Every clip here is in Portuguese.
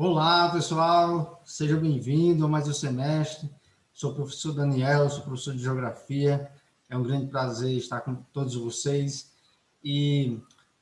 Olá, pessoal, seja bem-vindo a mais um semestre. Sou o professor Daniel, sou professor de Geografia. É um grande prazer estar com todos vocês. E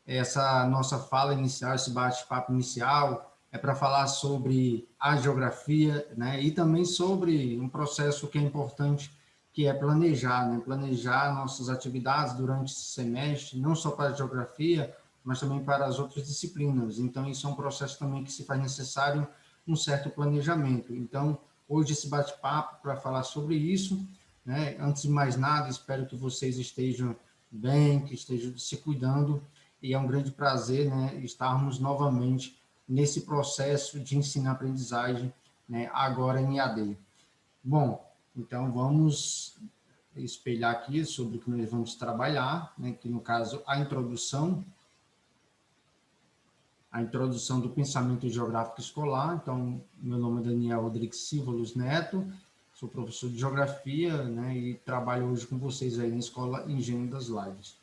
essa nossa fala inicial, esse bate-papo inicial, é para falar sobre a geografia, né? E também sobre um processo que é importante, que é planejar, né? Planejar nossas atividades durante esse semestre, não só para a geografia, mas também para as outras disciplinas. Então, isso é um processo também que se faz necessário um certo planejamento. Então, hoje esse bate-papo para falar sobre isso, né? Antes de mais nada, espero que vocês estejam bem, que estejam se cuidando, e é um grande prazer, né, estarmos novamente nesse processo de ensino-aprendizagem, né, agora em EAD. Bom, então vamos espelhar aqui sobre o que nós vamos trabalhar, né, que no caso a introdução do pensamento geográfico escolar. Então, meu nome é Daniel Rodrigues Silva Luz Neto, sou professor de Geografia, né, e trabalho hoje com vocês aí na Escola Engenho das Lajes.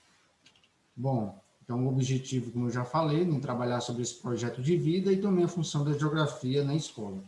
Bom, então o objetivo, como eu já falei, é trabalhar sobre esse projeto de vida e também a função da geografia na escola.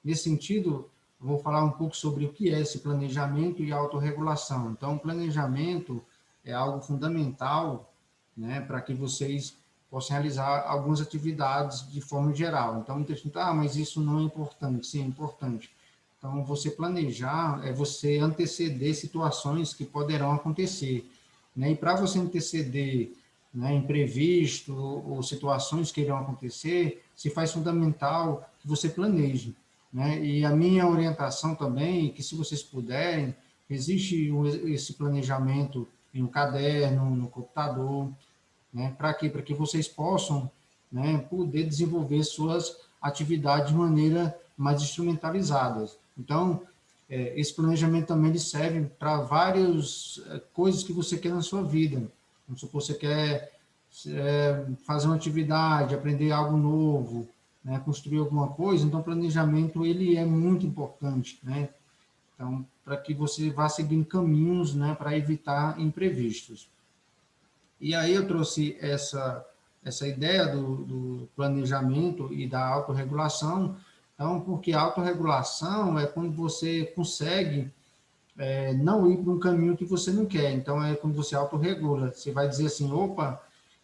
Nesse sentido, eu vou falar um pouco sobre o que é esse planejamento e autorregulação. Então, o planejamento é algo fundamental, né, para que vocês possam realizar algumas atividades de forma geral. Então, muita gente, mas isso não é importante. Sim, é importante. Então, você planejar é você anteceder situações que poderão acontecer, né? E para você anteceder, né, imprevisto ou situações que irão acontecer, se faz fundamental que você planeje, né? E a minha orientação também, que se vocês puderem, existe esse planejamento em um caderno, no computador, né? Para quê? Para que vocês possam, né, poder desenvolver suas atividades de maneira mais instrumentalizadas. Então, esse planejamento também ele serve para várias coisas que você quer na sua vida. Vamos supor, você quer fazer uma atividade, aprender algo novo, né, construir alguma coisa, então o planejamento ele é muito importante, né? Então, para que você vá seguindo caminhos, né, para evitar imprevistos. E aí eu trouxe essa ideia do planejamento e da autorregulação, então, porque a autorregulação é quando você consegue não ir para um caminho que você não quer. Então, é quando você autorregula. Você vai dizer assim, opa,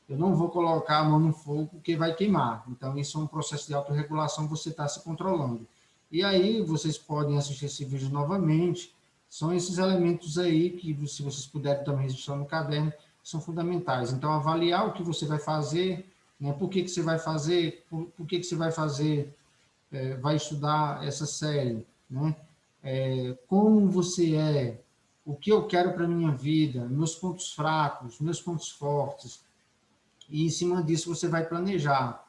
eu não vou colocar a mão no fogo porque vai queimar. Então, isso é um processo de autorregulação, você está se controlando. E aí, vocês podem assistir esse vídeo novamente. São esses elementos aí que, se vocês puderem também registrar no caderno, são fundamentais. Então, avaliar o que você vai fazer, né? Por que você vai fazer, por que você vai fazer, vai estudar essa série, né? Como você é, o que eu quero para a minha vida, meus pontos fracos, meus pontos fortes, e em cima disso você vai planejar.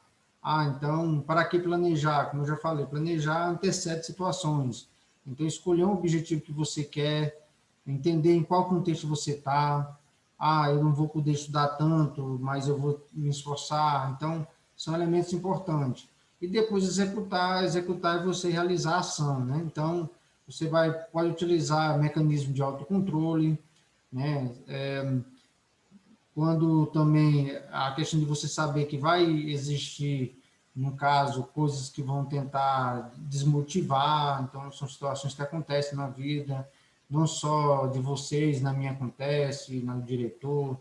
Então, para que planejar? Como eu já falei, planejar antecede situações. Então, escolher um objetivo que você quer, entender em qual contexto você está. Eu não vou poder estudar tanto, mas eu vou me esforçar. Então, são elementos importantes. E depois executar é você realizar a ação, né? Então, você pode utilizar mecanismo de autocontrole, né? Quando também a questão de você saber que vai existir, no caso, coisas que vão tentar desmotivar, então são situações que acontecem na vida, não só de vocês, na minha acontece, no diretor,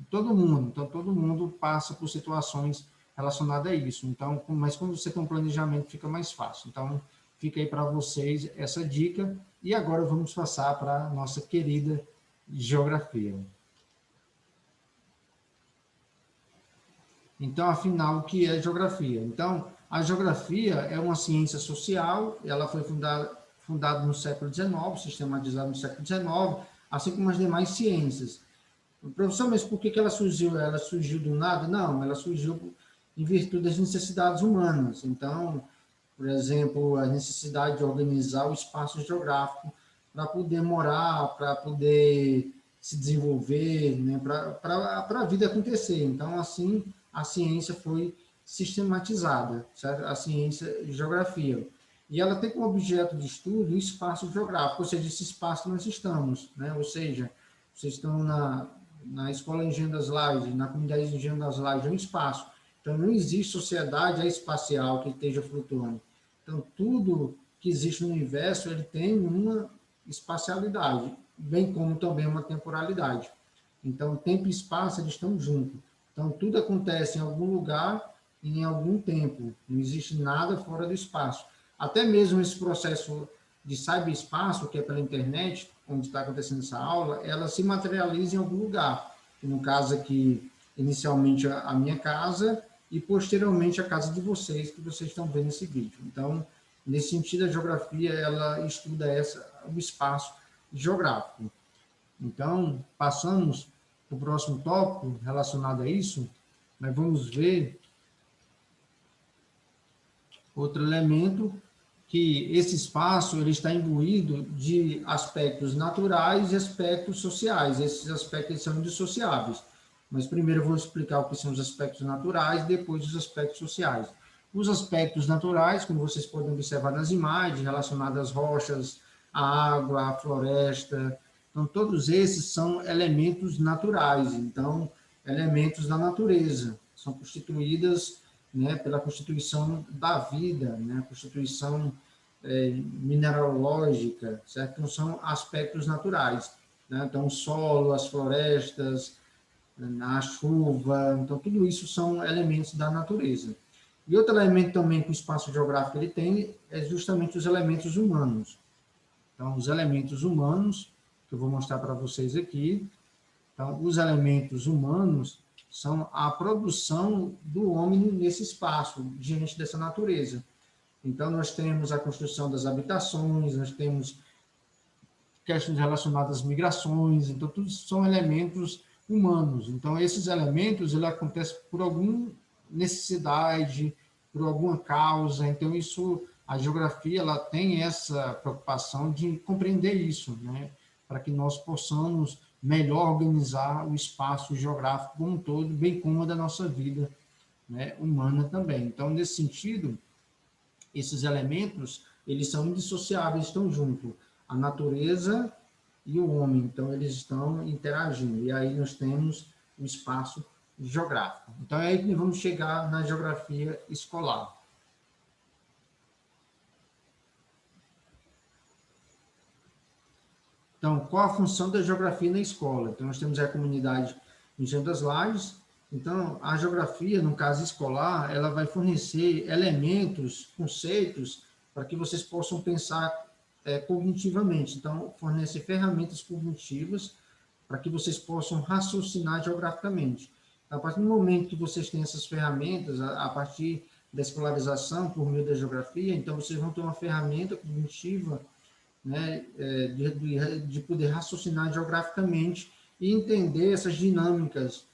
todo mundo, então todo mundo passa por situações relacionadas a isso, então, mas quando você tem um planejamento fica mais fácil, então fica aí para vocês essa dica, e agora vamos passar para a nossa querida geografia. Então, afinal, o que é geografia? Então, a geografia é uma ciência social, ela foi fundada no século XIX, sistematizada no século XIX, assim como as demais ciências. Professor, mas por que ela surgiu? Ela surgiu do nada? Não, ela surgiu em virtude das necessidades humanas. Então, por exemplo, a necessidade de organizar o espaço geográfico para poder morar, para poder se desenvolver, né, para a vida acontecer. Então, assim, a ciência foi sistematizada, certo? A ciência de geografia. E ela tem como objeto de estudo o espaço geográfico, ou seja, esse espaço que nós estamos, né? Ou seja, vocês estão na Escola Engenho das Lajes, na comunidade Engenho das Lajes, é um espaço. Então, não existe sociedade espacial que esteja flutuando. Então, tudo que existe no universo, ele tem uma espacialidade, bem como também uma temporalidade. Então, tempo e espaço, eles estão juntos. Então, tudo acontece em algum lugar e em algum tempo. Não existe nada fora do espaço. Até mesmo esse processo de cyberespaço, que é pela internet, onde está acontecendo essa aula, ela se materializa em algum lugar. No caso aqui, inicialmente a minha casa e posteriormente a casa de vocês, que vocês estão vendo esse vídeo. Então, nesse sentido, a geografia, ela estuda o espaço geográfico. Então, passamos para o próximo tópico relacionado a isso, nós vamos ver outro elemento, que esse espaço ele está imbuído de aspectos naturais e aspectos sociais. Esses aspectos são indissociáveis. Mas primeiro eu vou explicar o que são os aspectos naturais, depois os aspectos sociais. Os aspectos naturais, como vocês podem observar nas imagens, relacionados às rochas, à água, à floresta. Então, todos esses são elementos naturais, então, elementos da natureza. São constituídas, né, pela constituição da vida, né, a constituição mineralógica, certo? Então, são aspectos naturais. Né? Então, o solo, as florestas, a chuva, então, tudo isso são elementos da natureza. E outro elemento também que o espaço geográfico ele tem é justamente os elementos humanos. Então, os elementos humanos, que eu vou mostrar para vocês aqui. Então, os elementos humanos são a produção do homem nesse espaço, diante dessa natureza. Então, nós temos a construção das habitações, nós temos questões relacionadas às migrações, então, tudo são elementos humanos. Então, esses elementos, ele acontecem por alguma necessidade, por alguma causa, então, isso, a geografia, ela tem essa preocupação de compreender isso, né? Para que nós possamos melhor organizar o espaço geográfico como um todo, bem como a da nossa vida, né, humana também. Então, nesse sentido, esses elementos, eles são indissociáveis, estão juntos. A natureza e o homem, então, eles estão interagindo. E aí nós temos o espaço geográfico. Então, é aí que nós vamos chegar na geografia escolar. Então, qual a função da geografia na escola? Então, nós temos a comunidade Engenho das Lajes. Então, a geografia, no caso escolar, ela vai fornecer elementos, conceitos, para que vocês possam pensar cognitivamente. Então, fornece ferramentas cognitivas para que vocês possam raciocinar geograficamente. Então, a partir do momento que vocês têm essas ferramentas, a partir da escolarização, por meio da geografia, então vocês vão ter uma ferramenta cognitiva, né, de poder raciocinar geograficamente e entender essas dinâmicas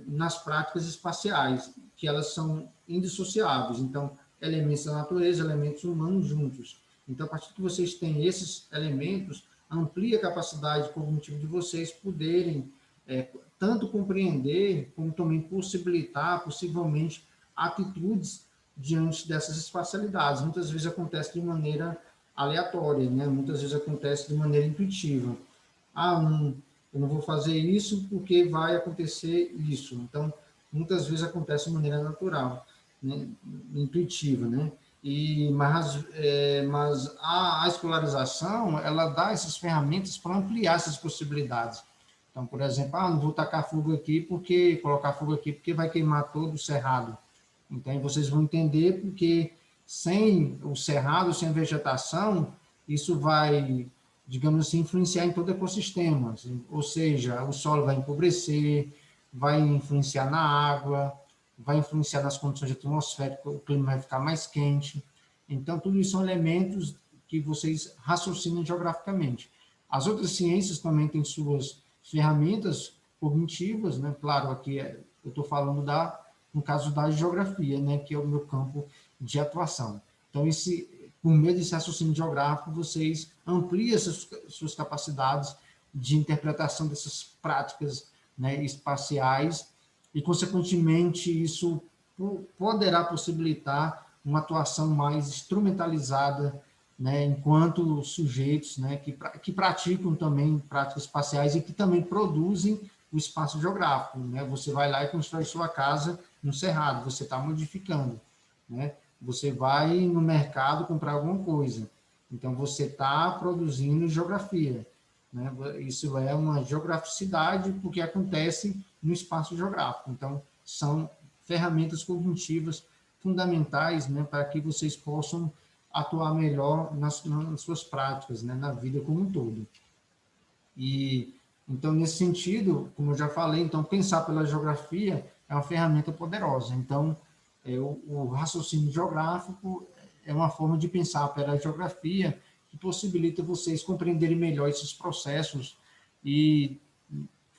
nas práticas espaciais, que elas são indissociáveis. Então, elementos da natureza, elementos humanos juntos. Então, a partir que vocês têm esses elementos, amplia a capacidade cognitiva de vocês poderem tanto compreender, como também possibilitar, possivelmente, atitudes diante dessas espacialidades. Muitas vezes acontece de maneira aleatória, né? Muitas vezes acontece de maneira intuitiva. Eu não vou fazer isso porque vai acontecer isso. Então, muitas vezes acontece de maneira natural, né? Intuitiva, né? Mas a escolarização, ela dá essas ferramentas para ampliar essas possibilidades. Então, por exemplo, não vou tacar fogo aqui colocar fogo aqui porque vai queimar todo o cerrado. Então, vocês vão entender porque sem o cerrado, sem a vegetação, isso vai, digamos assim, influenciar em todo o ecossistema. Ou seja, o solo vai empobrecer, vai influenciar na água, vai influenciar nas condições atmosféricas, o clima vai ficar mais quente. Então, tudo isso são elementos que vocês raciocinam geograficamente. As outras ciências também têm suas ferramentas cognitivas, né? Claro, aqui eu estou falando no caso da geografia, né? Que é o meu campo de atuação. Então, por meio desse raciocínio geográfico, vocês ampliam suas capacidades de interpretação dessas práticas, né, espaciais e, consequentemente, isso poderá possibilitar uma atuação mais instrumentalizada, né, enquanto sujeitos, né, que praticam também práticas espaciais e que também produzem o espaço geográfico. Né? Você vai lá e constrói sua casa no cerrado, você está modificando, né? Você vai no mercado comprar alguma coisa, então você está produzindo geografia, né? Isso é uma geograficidade porque acontece no espaço geográfico. Então, são ferramentas cognitivas fundamentais, né, para que vocês possam atuar melhor nas suas práticas, né, na vida como um todo. E então, nesse sentido, como eu já falei, então pensar pela geografia é uma ferramenta poderosa. Então, o raciocínio geográfico é uma forma de pensar pela geografia que possibilita vocês compreenderem melhor esses processos e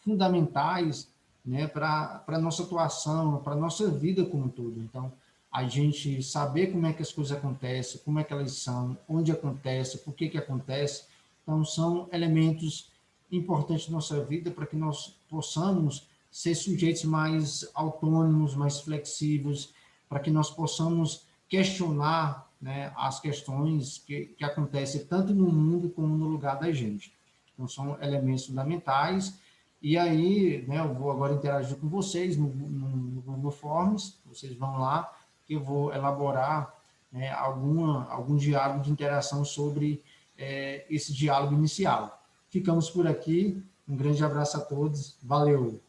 fundamentais, né, para a nossa atuação, para a nossa vida como um todo. Então, a gente saber como é que as coisas acontecem, como é que elas são, onde acontece, por que acontece. Então, são elementos importantes na nossa vida para que nós possamos ser sujeitos mais autônomos, mais flexíveis, para que nós possamos questionar, né, as questões que acontecem tanto no mundo como no lugar da gente. Então, são elementos fundamentais. E aí, né, eu vou agora interagir com vocês no Google Forms, vocês vão lá, que eu vou elaborar, né, algum diálogo de interação sobre esse diálogo inicial. Ficamos por aqui, um grande abraço a todos, valeu!